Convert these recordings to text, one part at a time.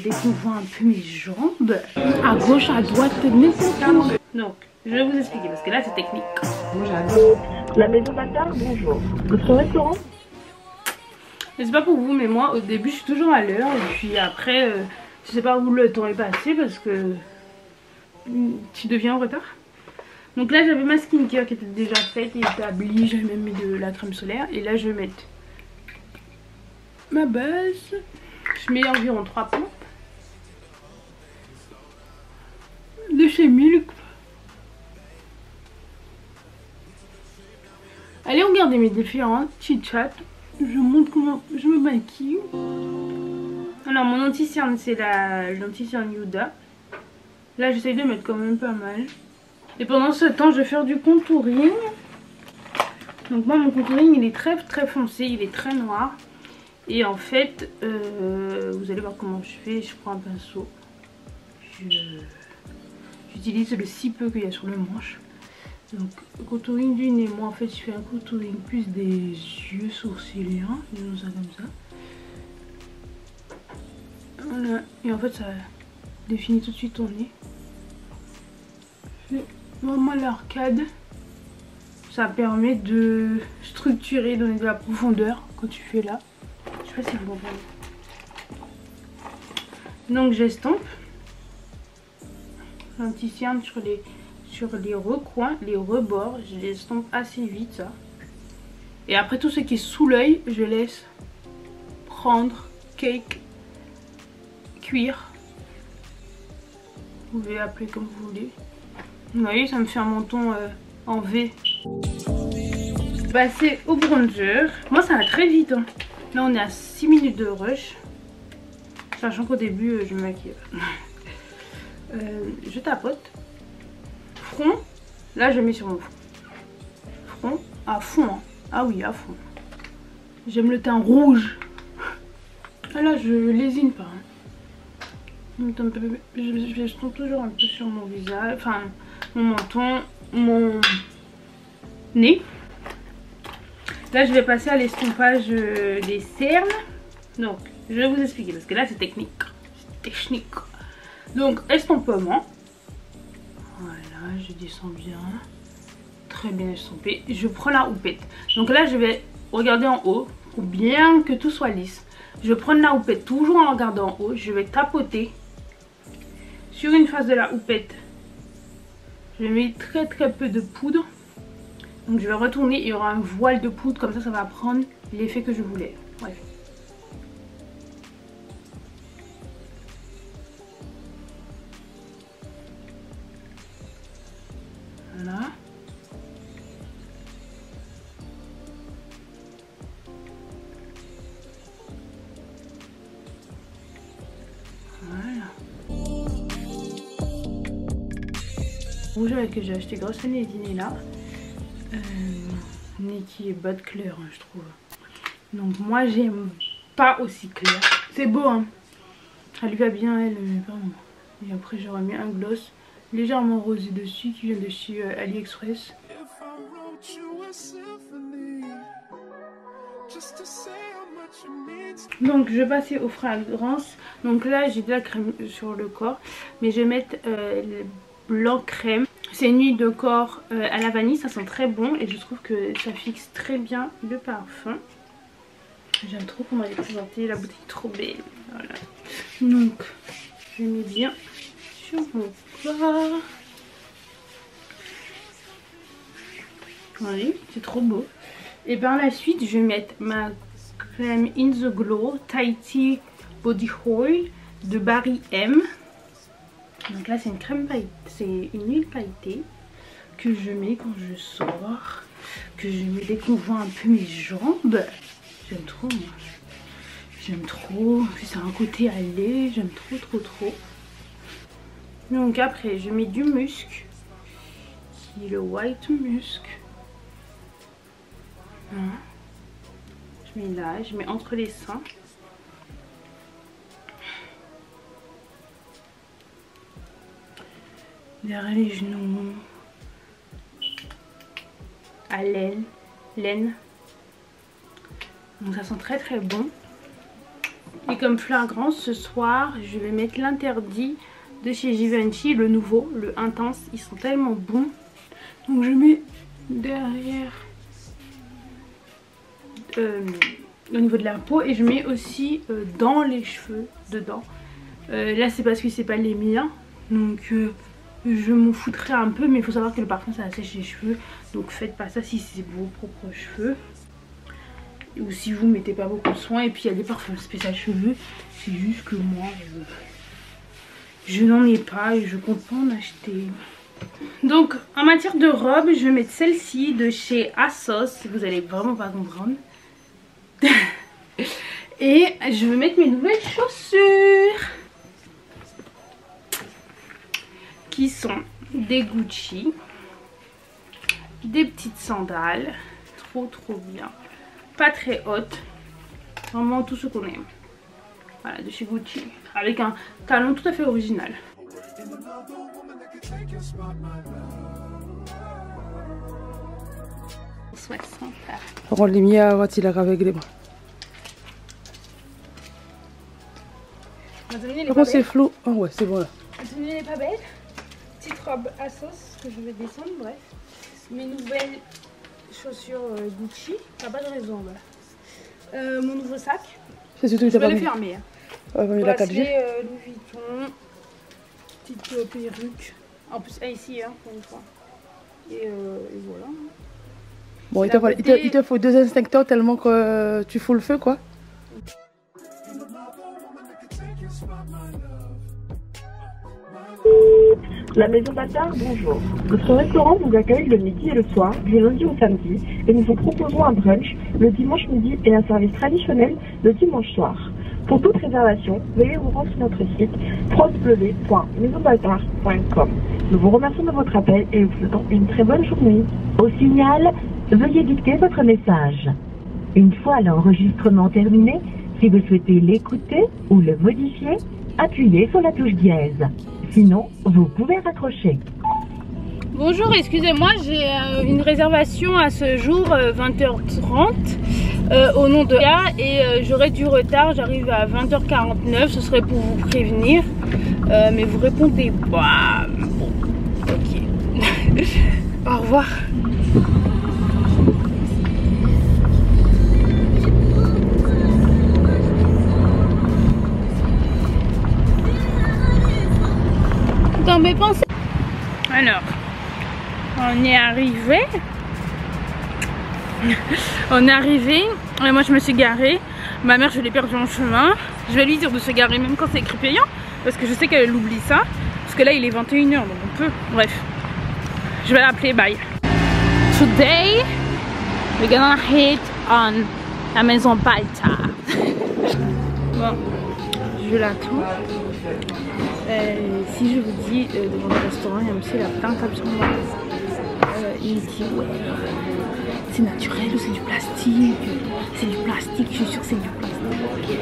Dès qu'on voit un peu mes jambes, à gauche, à droite, n'importe où. Donc, je vais vous expliquer parce que là c'est technique. Moi j'adore. La maison d'Atar, bonjour. Votre restaurant? Je sais pas pour vous, mais moi au début je suis toujours à l'heure et puis après, je sais pas où le temps est passé parce que tu deviens en retard. Donc là j'avais ma skincare qui était déjà faite et établie, j'avais même mis de la crème solaire et là je vais mettre ma base. Je mets environ 3 pompes de chez Milk. Allez regarder mes différents chit-chats. Je vous montre comment je me maquille. Alors mon anti-cerne c'est l'anti-cerne Yuda. Là j'essaye de mettre quand même pas mal. Et pendant ce temps je vais faire du contouring. Donc moi mon contouring il est très foncé, il est très noir. Et en fait vous allez voir comment je fais. Je prends un pinceau. J'utilise le si peu qu'il y a sur le manche. Donc contouring du nez, moi en fait je fais un contouring plus des yeux sourciliens, disons ça comme ça. Voilà, et en fait ça définit tout de suite ton nez. Vraiment l'arcade, ça permet de structurer, donner de la profondeur quand tu fais là. Je sais pas si vous comprenez. Donc j'estompe l'anti-cerne sur les recoins, les rebords, je les estompe assez vite ça. Et après tout ce qui est sous l'œil, je laisse prendre, cake, cuire. Vous pouvez appeler comme vous voulez. Vous voyez, ça me fait un menton en V. Passer au bronzer. Moi ça va très vite. Hein. Là on est à 6 minutes de rush. Sachant qu'au début je me maquille. Je tapote. Front, là je mets sur mon front. Front à fond, hein. Ah oui, à fond. J'aime le teint rouge. Ah là je lésine pas. Hein. Je tombe toujours un peu sur mon visage, enfin mon menton, mon nez. Là je vais passer à l'estompage des cernes. Donc je vais vous expliquer parce que là c'est technique. C'est technique. Donc estompement. Voilà, je descends bien. Très bien estompé. Je prends la houppette. Donc là, je vais regarder en haut pour bien que tout soit lisse. Je vais prendre la houppette toujours en regardant en haut. Je vais tapoter sur une face de la houppette. Je mets très peu de poudre. Donc je vais retourner. Il y aura un voile de poudre. Comme ça va prendre l'effet que je voulais. Bref. Voilà. Voilà. Rouge que j'ai acheté grâce à Nédine là. Nez qui est bas de clair hein, je trouve. Donc moi j'aime pas aussi clair. C'est beau hein. Elle lui va bien elle mais pas moi. Et après j'aurais mis un gloss légèrement rosé dessus qui vient de chez AliExpress. Donc je vais passer aux fragrances. Donc là j'ai de la crème sur le corps. Mais je vais mettre le blanc crème. C'est une huile de corps à la vanille. Ça sent très bon et je trouve que ça fixe très bien le parfum. J'aime trop comment elle est présentée. La bouteille est trop belle. Voilà. Donc je mets bien sur mon corps. Oui, c'est trop beau. Et par la suite, je vais mettre ma crème In The Glow Tahiti Body Oil de Barry M. Donc là, c'est une crème pailletée, c'est une huile pailletée que je mets quand je sors, que je mets dès qu'on voit un peu mes jambes. J'aime trop, moi. J'aime trop. Puis ça a un côté allé, j'aime trop. Donc après, je mets du musc, qui est le White Musk. Voilà. Je mets là, je mets entre les seins. Derrière les genoux. À l'aine. Donc ça sent très bon. Et comme flagrance, ce soir, je vais mettre l'interdit de chez Givenchy, le nouveau, le intense. Ils sont tellement bons. Donc je mets derrière au niveau de la peau et je mets aussi dans les cheveux, dedans. Là c'est parce que c'est pas les miens. Donc je m'en foutrais un peu, mais il faut savoir que le parfum ça assèche les cheveux. Donc faites pas ça si c'est vos propres cheveux. Ou si vous mettez pas beaucoup de soin. Et puis il y a des parfums spéciaux cheveux. C'est juste que moi je n'en ai pas et je compte pas en acheter. Donc en matière de robe, je vais mettre celle-ci de chez ASOS. Vous allez vraiment pas comprendre. Et je vais mettre mes nouvelles chaussures, qui sont des Gucci, des petites sandales, trop bien, pas très hautes, vraiment tout ce qu'on aime. Voilà, de chez Gucci, avec un talon tout à fait original. On l'a mis à Wattilag avec les bras. Comment c'est flou? Oh ouais, c'est bon là. Elle n'est pas belle. Petite robe ASOS que je vais descendre, bref. Mes nouvelles chaussures Gucci. T'as pas de raison, voilà. Mon nouveau sac. C'est surtout que je vais le fermer. Ouais, mais la 4G. Louis Vuitton. Petite perruque. En plus, ici, hein, pour une fois. Et voilà. Bon, il te faut 2 instincteurs tellement que tu fous le feu, quoi. La maison Bâtard, bonjour. Notre restaurant vous accueille le midi et le soir, du lundi au samedi, et nous vous proposons un brunch le dimanche midi et un service traditionnel le dimanche soir. Pour toute réservation, veuillez vous rendre sur notre site www.maisonbâtard.com. Nous vous remercions de votre appel et vous souhaitons une très bonne journée. Au signal, veuillez dicter votre message. Une fois l'enregistrement terminé, si vous souhaitez l'écouter ou le modifier, appuyez sur la touche dièse. Sinon, vous pouvez raccrocher. Bonjour, excusez-moi, j'ai une réservation à ce jour, 20h30, au nom de Léa, et j'aurai du retard, j'arrive à 20h49, ce serait pour vous prévenir, mais vous répondez pas. Bon, ok. Au revoir. Dans mes pensées. Alors, on est arrivé. Moi je me suis garée. Ma mère, je l'ai perdue en chemin. Je vais lui dire de se garer même quand c'est écrit payant, parce que je sais qu'elle oublie ça. Parce que là il est 21h, donc on peut. Bref, je vais l'appeler. Bye. Today we're gonna hit on la maison Bâtard. Bon, je l'attends. Si je vous dis devant le restaurant, il y a aussi la plante absolument. Il me dit ouais, c'est naturel ou c'est du plastique? C'est du plastique, je suis sûre que c'est du plastique.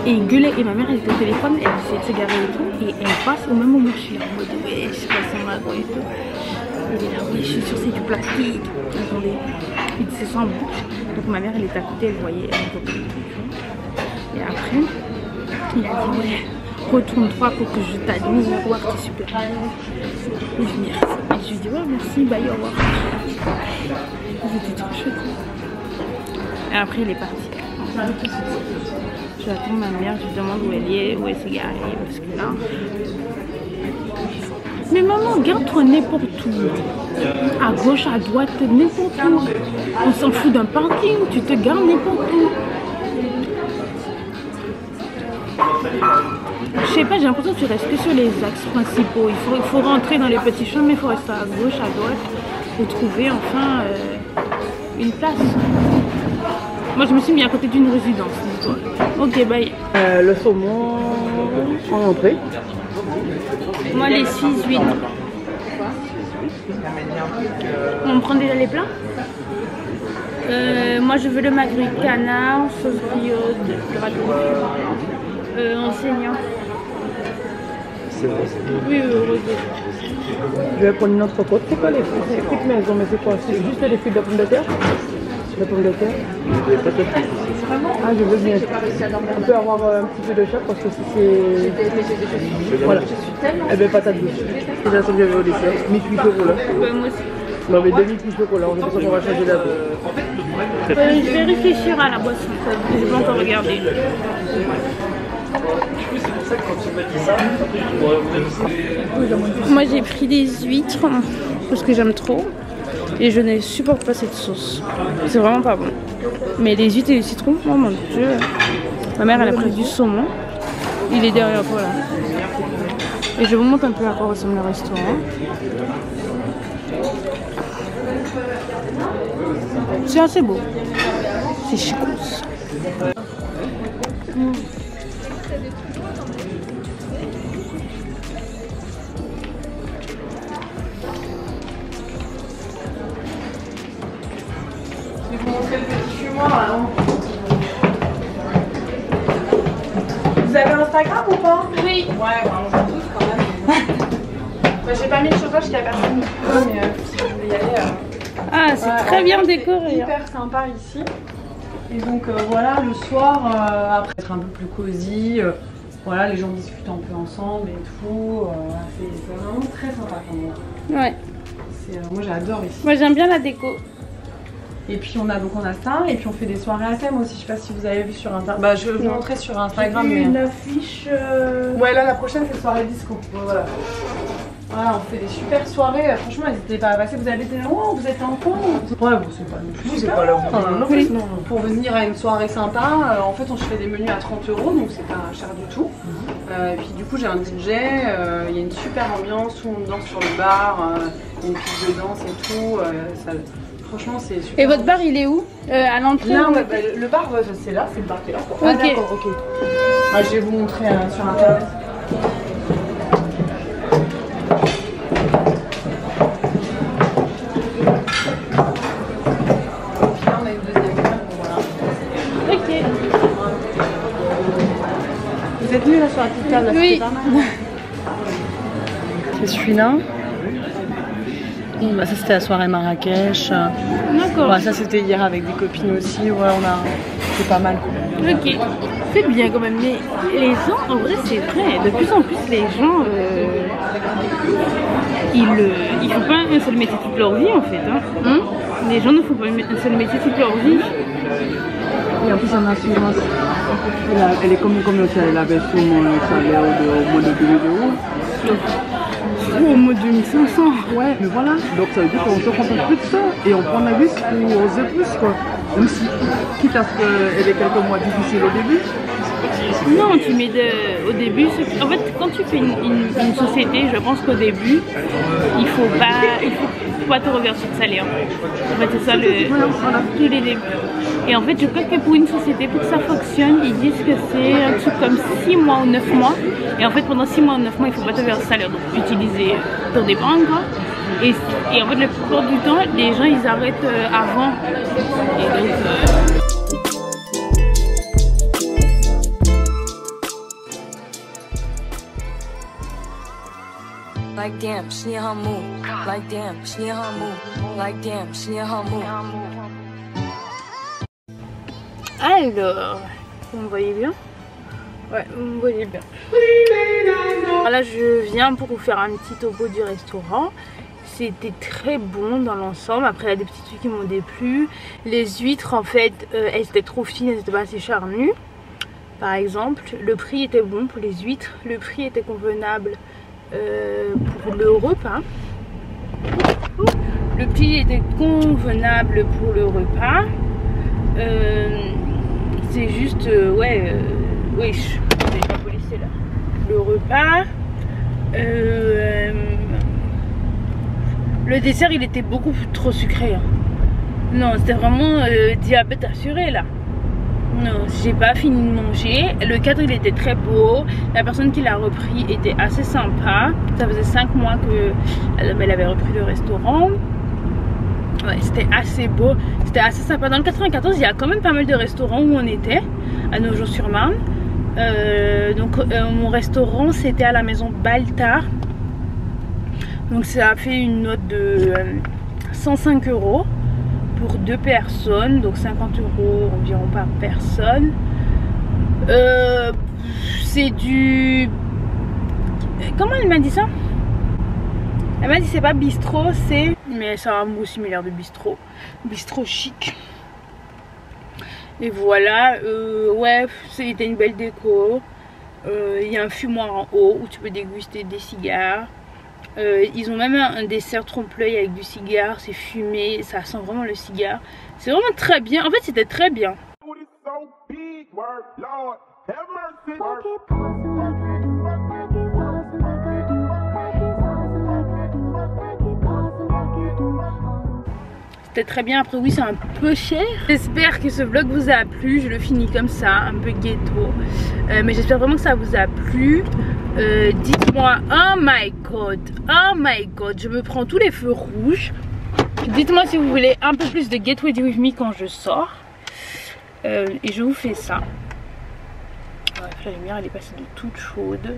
Et il gueulait, et ma mère elle était au téléphone, elle essayait de se garer et tout, et elle passe au même moment, je suis là en mode ouais, je sais pas si on m'a quoi et tout. Il est là, oui, je suis sûre que c'est du plastique. Attendez, il dit c'est sans bouche. Donc ma mère elle était à côté, elle voyait, elle entendait et tout. Et après, il a dit ouais, retourne-toi pour que je t'admire, au miroir, t'es super. Et je lui dis ouais, merci, bye, au revoir. C'était trop chouette. Et après, elle est partie. J'attends ma mère, je lui demande où elle est garée, parce que là. Mais maman, garde-toi n'importe où. À gauche, à droite, n'importe où. On s'en fout d'un parking, tu te gardes n'importe où. Je sais pas, j'ai l'impression que tu restes que sur les axes principaux. Il faut rentrer dans les petits chemins, mais il faut rester à gauche, à droite pour trouver enfin une place. Moi je me suis mis à côté d'une résidence, dis-toi. Ok, bye. Le saumon en entrée. Moi les 6-8. On prend déjà les plats. Moi je veux le magret canard, sauce brioche, enseignant. Oui, rosé. Je vais prendre une autre côte. C'est quoi les frites maison? Mais c'est quoi? C'est juste les frites de pommes de terre? La pomme de terre? Ah, je veux bien. On peut avoir un petit peu de chaque parce que si c'est... Voilà. Eh bien, patate douce. C'est la somme que j'avais au dessert. Mi-cuit chocolat. Moi aussi. Non, mais demi-cuit chocolat. On sait qu'on va changer la vie. Je vais réfléchir à la boisson. Je vais encore regarder. Moi j'ai pris des huîtres parce que j'aime trop et je ne supporte pas cette sauce. C'est vraiment pas bon. Mais les huîtres et le citron, oh mon dieu. Ma mère elle a pris du saumon. Il est derrière toi là. Et je vous montre un peu à quoi ressemble le restaurant. C'est assez beau. C'est chicos. Je vais vous montrer le petit fumoir là. Vous avez Instagram ou pas? Oui. Ouais, on joue tous quand même. Bah, j'ai pas mis le chauffage parce qu'il y a personne. Mais si je voulais y aller. Ah, c'est très bien décoré. Hyper sympa ici. Et donc voilà, le soir, après être un peu plus cosy, voilà, les gens discutent un peu ensemble et tout. C'est vraiment très sympa pour moi. Ouais. Moi j'adore ici. Moi j'aime bien la déco. Et puis on a ça, et puis on fait des soirées à thème aussi. Je sais pas si vous avez vu sur Instagram. Bah je vais vous montrer sur Instagram. J'ai vu une affiche. Ouais, là la prochaine c'est soirée disco. Voilà. Voilà, on fait des super soirées. Franchement, n'hésitez pas à passer. Vous habitez loin, vous êtes en coin. Ouais, bon, c'est pas nous. C'est pas là. Non, pour venir à une soirée sympa, en fait, on se fait des menus à 30 €, donc c'est pas cher du tout. Et puis du coup, j'ai un DJ. Il y a une super ambiance où on danse sur le bar. Il y a une piste de danse et tout. Franchement, c'est super. Et votre bar, il est où? À l'entrée? Là, le bar, c'est là, c'est le bar qui est là. Ah, d'accord, ok. Je vais vous montrer sur internet. Vous êtes venus là sur la petite table, là, oui. C'est celui-là. Bah, ça c'était la soirée Marrakech. D'accord. Bah, ça c'était hier avec des copines aussi. Voilà, c'est pas mal. Ok. C'est bien quand même. Mais les gens, en vrai, c'est vrai. De plus en plus, les gens, ils font pas un seul métier toute leur vie en fait. Hein. Les gens ne font pas un seul métier toute leur vie. Et en plus en assurance, elle est comme si elle avait son salaire au mois de 2 €. Au mode 2500. Ouais, mais voilà. Donc ça veut dire qu'on se contente plus de ça. Et on prend la risque pour oser plus quoi. Même si, quitte à ce qu'elle ait quelques mois difficiles au début. Non, tu mets au début. En fait, quand tu fais une société, je pense qu'au début, il faut pas te reverser de salaire. En fait, c'est ça tous les débuts. Et en fait, je crois que pour une société, pour que ça fonctionne, ils disent que c'est un truc comme 6 mois ou 9 mois. Et en fait, pendant 6 mois ou 9 mois, il faut pas te verser de salaire. Donc, utiliser ton dépense, quoi. Et en fait, la plupart du temps, les gens, ils arrêtent avant. Et donc... Like damn, she in her mood. Like damn, she in her mood. Like damn, she in her mood. Alors, vous me voyez bien? Ouais, vous me voyez bien. Là, je viens pour vous faire un petit topo du restaurant. C'était très bon dans l'ensemble. Après, il y a des petits trucs qui m'ont déplu. Les huîtres, en fait, elles étaient trop fines, elles n'étaient pas assez charnues. Par exemple, le prix était bon pour les huîtres. Le prix était convenable pour le repas. Le prix était convenable pour le repas. C'est juste, oui, je vais pas polisser là. Le repas. Le dessert, il était beaucoup trop sucré. Hein. Non, c'était vraiment diabète assuré là. Non, j'ai pas fini de manger. Le cadre, il était très beau. La personne qui l'a repris était assez sympa. Ça faisait 5 mois qu'elle avait repris le restaurant. Ouais, c'était assez beau. C'était assez sympa. Dans le 94, il y a quand même pas mal de restaurants où on était, à Nogent-sur-Marne. Donc mon restaurant, c'était à la maison Baltard. Donc ça a fait une note de 105 € pour 2 personnes, donc 50 € environ par personne. C'est du... Comment elle m'a dit ça? Elle m'a dit c'est pas bistrot, c'est... Mais ça a un mot similaire de bistrot. Bistrot chic. Et voilà, ouais, c'était une belle déco. Il y a un fumoir en haut où tu peux déguster des cigares. Ils ont même un dessert trompe-l'œil avec du cigare, c'est fumé, ça sent vraiment le cigare. C'est vraiment très bien, en fait c'était très bien. C'était très bien, après oui c'est un peu cher. J'espère que ce vlog vous a plu, je le finis comme ça, un peu ghetto. Mais j'espère vraiment que ça vous a plu. Dites-moi, oh my god, je me prends tous les feux rouges. Dites-moi si vous voulez un peu plus de Get Ready With Me quand je sors. Et je vous fais ça. Bref, la lumière elle est passée de toute chaude.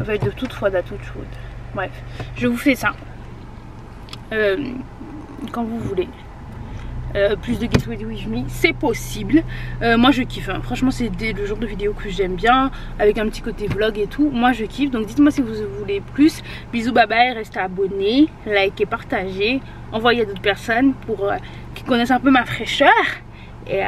Enfin de toute froide à toute chaude. Bref, je vous fais ça. Quand vous voulez. Plus de Get Ready With Me, c'est possible. Moi je kiffe, hein. Franchement c'est le genre de vidéo que j'aime bien, avec un petit côté vlog et tout. Moi je kiffe, donc dites-moi si vous voulez plus. Bisous, bye bye, restez abonnés, likez, partagez, envoyez à d'autres personnes pour qui connaissent un peu ma fraîcheur. Et